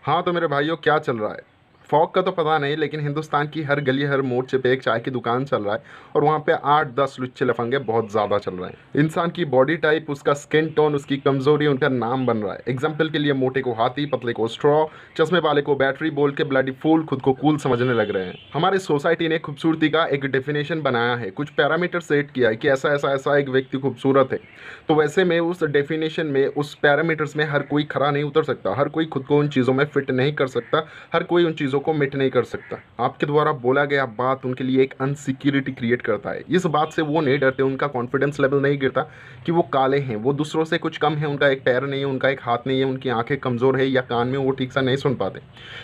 हाँ तो मेरे भाइयों, क्या चल रहा है? फॉग का तो पता नहीं, लेकिन हिंदुस्तान की हर गली हर मोर्चे पे एक चाय की दुकान चल रहा है और वहाँ पे 8-10 लुच्चे लफंगे बहुत ज़्यादा चल रहे हैं। इंसान की बॉडी टाइप, उसका स्किन टोन, उसकी कमजोरी उनका नाम बन रहा है। एग्जाम्पल के लिए मोटे को हाथी, पतले को स्ट्रॉ, चश्मे वाले को बैटरी बोल के ब्लडी फूल खुद को कूल समझने लग रहे हैं। हमारी सोसाइटी ने खूबसूरती का एक डेफिनेशन बनाया है, कुछ पैरामीटर सेट किया है कि ऐसा ऐसा ऐसा एक व्यक्ति खूबसूरत है। तो वैसे में उस डेफिनेशन में, उस पैरामीटर्स में हर कोई खरा नहीं उतर सकता, हर कोई खुद को उन चीज़ों में फिट नहीं कर सकता, हर कोई उन चीज़ों को मिट नहीं कर सकता। आपके द्वारा बोला गया बात उनके लिए एक अनसिक्योरिटी क्रिएट करता है। इस बात से वो नहीं डरते, उनका कॉन्फिडेंस लेवल नहीं गिरता कि वो काले हैं, वो दूसरों से कुछ कम है, उनका एक पैर नहीं है, उनका एक हाथ नहीं है, उनकी आंखें कमज़ोर है या कान में वो ठीक सा नहीं सुन पाते।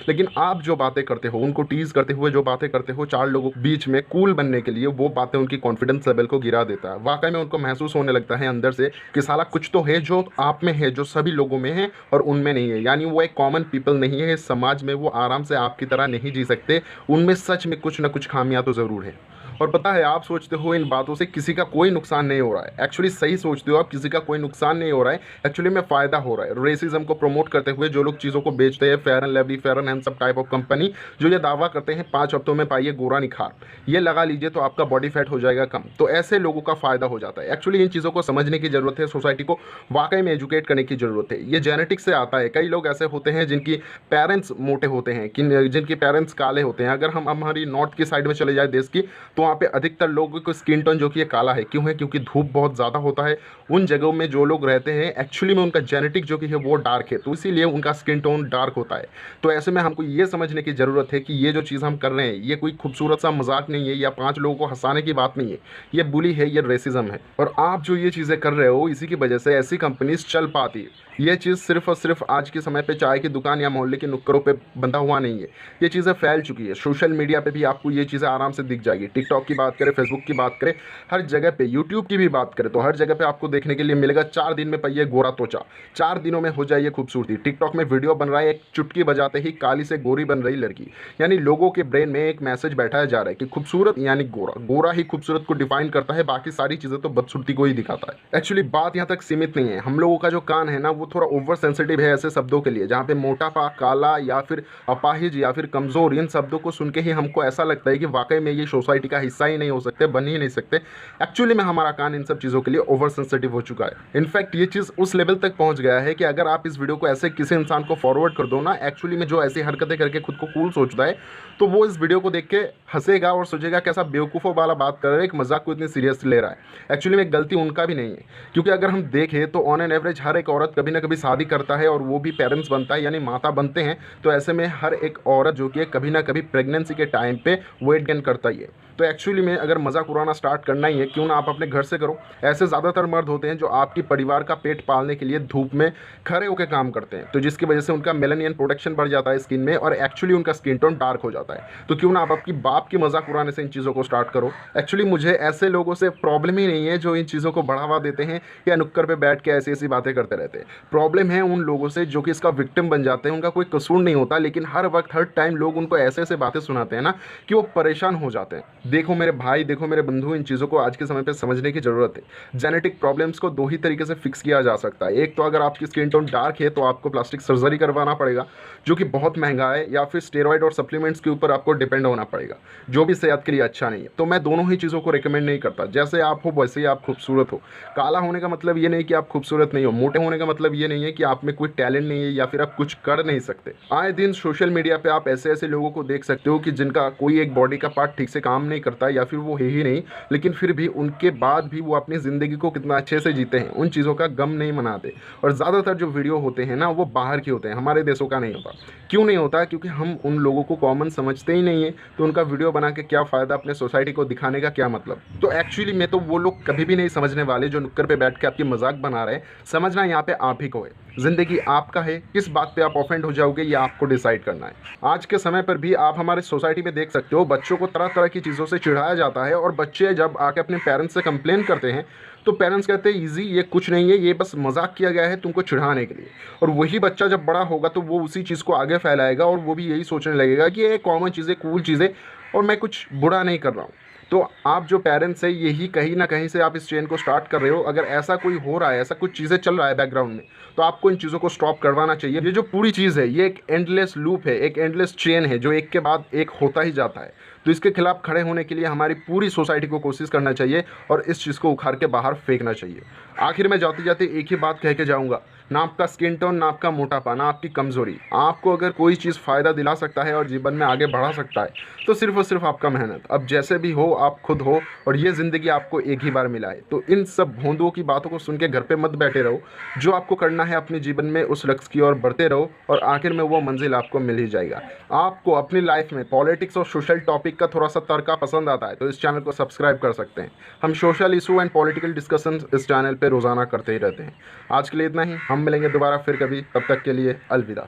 लेकिन आप जो बातें करते हो, उनको टीज़ करते हुए जो बातें करते हो चार लोगों के बीच में कूल बनने के लिए, वो बातें उनकी कॉन्फिडेंस लेवल को गिरा देता है। वाकई में उनको महसूस होने लगता है अंदर से कि साला कुछ तो है जो आप में है, जो सभी लोगों में है और उनमें नहीं है। यानी वो एक कॉमन पीपल नहीं है इस समाज में, वो आराम से आपकी तरह नहीं जी सकते, उनमें सच में कुछ ना कुछ खामियां तो ज़रूर है। और पता है, आप सोचते हो इन बातों से किसी का कोई नुकसान नहीं हो रहा है। एक्चुअली सही सोचते हो आप, किसी का कोई नुकसान नहीं हो रहा है, एक्चुअली में फ़ायदा हो रहा है। रेसिज्म को प्रमोट करते हुए जो लोग चीज़ों को बेचते हैं, fair and lovely, fair and handsome type of company, जो ये दावा करते हैं 5 हफ्तों में पाइए गोरा निखार, ये लगा लीजिए तो आपका बॉडी फैट हो जाएगा कम, तो ऐसे लोगों का फ़ायदा हो जाता है। एक्चुअली इन चीज़ों को समझने की ज़रूरत है, सोसाइटी को वाकई में एजुकेट करने की ज़रूरत है। ये जेनेटिक्स से आता है। कई लोग ऐसे होते हैं जिनकी पेरेंट्स मोटे होते हैं, जिनके पेरेंट्स काले होते हैं। अगर हम हमारी नॉर्थ की साइड में चले जाए देश की, तो वहाँ पे अधिकतर लोगों को स्किन टोन जो कि ये काला है। क्यों है? क्योंकि धूप बहुत ज़्यादा होता है। उन जगहों में जो लोग रहते हैं, एक्चुअली में उनका जेनेटिक जो कि है वो डार्क है, तो इसीलिए उनका स्किन टोन डार्क होता है। तो ऐसे में हमको ये समझने की ज़रूरत है कि ये जो चीज़ हम कर रहे हैं, ये कोई खूबसूरत सा मजाक नहीं है या 5 लोगों को हंसाने की बात नहीं है। ये बुली है, ये रेसिज्म है। और आप जो ये चीज़ें कर रहे हो, इसी की वजह से ऐसी कंपनीज चल पाती है। ये चीज़ सिर्फ और सिर्फ आज के समय पे चाय की दुकान या मोहल्ले के नुक्करों पे बंधा हुआ नहीं है। ये चीज़ें फैल चुकी है। सोशल मीडिया पे भी आपको ये चीज़ें आराम से दिख जाएगी। टिकटॉक की बात करें, फेसबुक की बात करें, हर जगह पे, यूट्यूब की भी बात करें, तो हर जगह पे आपको देखने के लिए मिलेगा 4 दिन में पाइए गोरा त्वचा, 4 दिनों में हो जाइए खूबसूरती। टिकटॉक में वीडियो बन रहा है, एक चुटकी बजाते ही काली से गोरी बन रही लड़की। यानी लोगों के ब्रेन में एक मैसेज बैठाया जा रहा है कि खूबसूरत यानी गोरा, गोरा ही खूबसूरत को डिफाइन करता है, बाकी सारी चीज़ें तो बदसूरती को ही दिखाता है। एक्चुअली बात यहाँ तक सीमित नहीं है। हम लोगों का जो कान है ना, वो थोड़ा ओवर सेंसिटिव है ऐसे शब्दों के लिए, जहाँ पे मोटापा, काला या फिर अपाहिज या फिर कमज़ोर, इन शब्दों को सुन के ही हमको ऐसा लगता है कि वाकई में ये सोसाइटी का हिस्सा ही नहीं हो सकते, बन ही नहीं सकते। एक्चुअली में हमारा कान इन सब चीज़ों के लिए ओवर सेंसिटिव हो चुका है। इनफैक्ट ये चीज़ उस लेवल तक पहुंच गया है कि अगर आप इस वीडियो को ऐसे किसी इंसान को फॉरवर्ड कर दो ना, एक्चुअली में जो ऐसी हरकतें करके खुद को कूल सोचता है, तो वो इस वीडियो को देख के हंसेगा और सोचेगा कैसा बेवकूफ़ों वाला बात कर रहा है, एक मजाक को इतनी सीरियस ले रहा है। एक्चुअली में गलती उनका भी नहीं है, क्योंकि अगर हम देखें तो ऑन एन एवरेज हर एक औरत कभी ना कभी शादी करता है और वो भी पेरेंट्स बनता है, यानी माता बनते हैं। तो ऐसे में हर एक औरत जो कि है कभी ना कभी प्रेगनेंसी के टाइम पे वेट गेन करता ही है। तो एक्चुअली में अगर मजाक उड़ाना स्टार्ट करना ही है, क्यों ना आप अपने घर से करो। ऐसे ज़्यादातर मर्द होते हैं जो आपकी परिवार का पेट पालने के लिए धूप में खड़े होकर काम करते हैं, तो जिसकी वजह से उनका मेलानियन प्रोटेक्शन बढ़ जाता है स्किन में और एक्चुअली उनका स्किन टोन डार्क हो जाता है। तो क्यों ना आप आपकी बाप की मजाक उड़ाने से इन चीज़ों को स्टार्ट करो। एक्चुअली मुझे ऐसे लोगों से प्रॉब्लम ही नहीं है जो इन चीज़ों को बढ़ावा देते हैं या नुक्कड़ पे बैठ के ऐसी ऐसी बातें करते रहते हैं। प्रॉब्लम है उन लोगों से जो कि इसका विक्टिम बन जाते हैं। उनका कोई कसूर नहीं होता, लेकिन हर वक्त हर टाइम लोग उनको ऐसे ऐसे बातें सुनाते हैं ना कि वो परेशान हो जाते हैं। देखो मेरे भाई, देखो मेरे बंधु, इन चीज़ों को आज के समय पे समझने की ज़रूरत है। जेनेटिक प्रॉब्लम्स को दो ही तरीके से फिक्स किया जा सकता है। एक तो अगर आपकी स्किन टोन डार्क है तो आपको प्लास्टिक सर्जरी करवाना पड़ेगा, जो कि बहुत महंगा है, या फिर स्टेरॉइड और सप्लीमेंट्स के ऊपर आपको डिपेंड होना पड़ेगा, जो भी सेहत के लिए अच्छा नहीं है। तो मैं दोनों ही चीज़ों को रिकमेंड नहीं करता। जैसे आप हो वैसे ही आप खूबसूरत हो। काला होने का मतलब ये नहीं कि आप खूबसूरत नहीं हो, मोटे होने का मतलब ये नहीं है कि आप में कोई टैलेंट नहीं है या फिर आप कुछ कर नहीं सकते। आए दिन सोशल मीडिया पे आप ऐसे ऐसे लोगों को देख सकते हो कि जिनका कोई एक बॉडी का पार्ट ठीक से काम नहीं करता या फिर वो है ही नहीं, लेकिन फिर भी उनके बाद भी वो अपनी ज़िंदगी को कितना अच्छे से जीते हैं, उन चीज़ों का गम नहीं मनाते। और ज़्यादातर जो वीडियो होते हैं ना, वो बाहर के होते हैं, हमारे देशों का नहीं होता। क्यों नहीं होता? क्योंकि हम उन लोगों को कॉमन समझते ही नहीं है, तो उनका वीडियो बना के क्या फ़ायदा, अपने सोसाइटी को दिखाने का क्या मतलब। तो एक्चुअली में तो वो लोग कभी भी नहीं समझने वाले जो नुक्कड़ पे बैठ के आपकी मजाक बना रहे हैं। समझना यहाँ पे आप ही को है, ज़िंदगी आपका है, किस बात पे आप ऑफेंड हो जाओगे ये आपको डिसाइड करना है। आज के समय पर भी आप हमारे सोसाइटी में देख सकते हो, बच्चों को तरह तरह की चीज़ों से चिढ़ाया जाता है, और बच्चे जब आके अपने पेरेंट्स से कंप्लेन करते हैं तो पेरेंट्स कहते हैं ईजी, ये कुछ नहीं है, ये बस मजाक किया गया है तुमको चिढ़ाने के लिए। और वही बच्चा जब बड़ा होगा तो वो उसी चीज़ को आगे फैलाएगा और वो भी यही सोचने लगेगा कि ये कॉमन चीज़ें, कूल चीज़ें, और मैं कुछ बुरा नहीं कर रहा हूँ। तो आप जो पेरेंट्स हैं, यही कहीं ना कहीं से आप इस चेन को स्टार्ट कर रहे हो। अगर ऐसा कोई हो रहा है, ऐसा कुछ चीज़ें चल रहा है बैकग्राउंड में, तो आपको इन चीज़ों को स्टॉप करवाना चाहिए। ये जो पूरी चीज़ है, ये एक एंडलेस लूप है, एक एंडलेस चेन है जो एक के बाद एक होता ही जाता है। तो इसके खिलाफ खड़े होने के लिए हमारी पूरी सोसाइटी को कोशिश करना चाहिए और इस चीज़ को उखाड़ के बाहर फेंकना चाहिए। आखिर में जाते जाते एक ही बात कह के जाऊँगा, ना आपका स्किन टोन, ना आपका मोटापा, ना आपकी कमज़ोरी, आपको अगर कोई चीज़ फ़ायदा दिला सकता है और जीवन में आगे बढ़ा सकता है तो सिर्फ़ और सिर्फ आपका मेहनत। अब जैसे भी हो, आप खुद हो और ये ज़िंदगी आपको एक ही बार मिला है। तो इन सब भोंदुओं की बातों को सुन के घर पे मत बैठे रहो। जो आपको करना है अपने जीवन में, उस लक्ष्य की ओर बढ़ते रहो और आखिर में वो मंजिल आपको मिल ही जाएगा। आपको अपनी लाइफ में पॉलिटिक्स और सोशल टॉपिक का थोड़ा सा तड़का पसंद आता है तो इस चैनल को सब्सक्राइब कर सकते हैं। हम social issue and political discussion इस चैनल पे रोज़ाना करते ही रहते हैं। आज के लिए इतना ही, हम मिलेंगे दोबारा फिर कभी, तब तक के लिए अलविदा।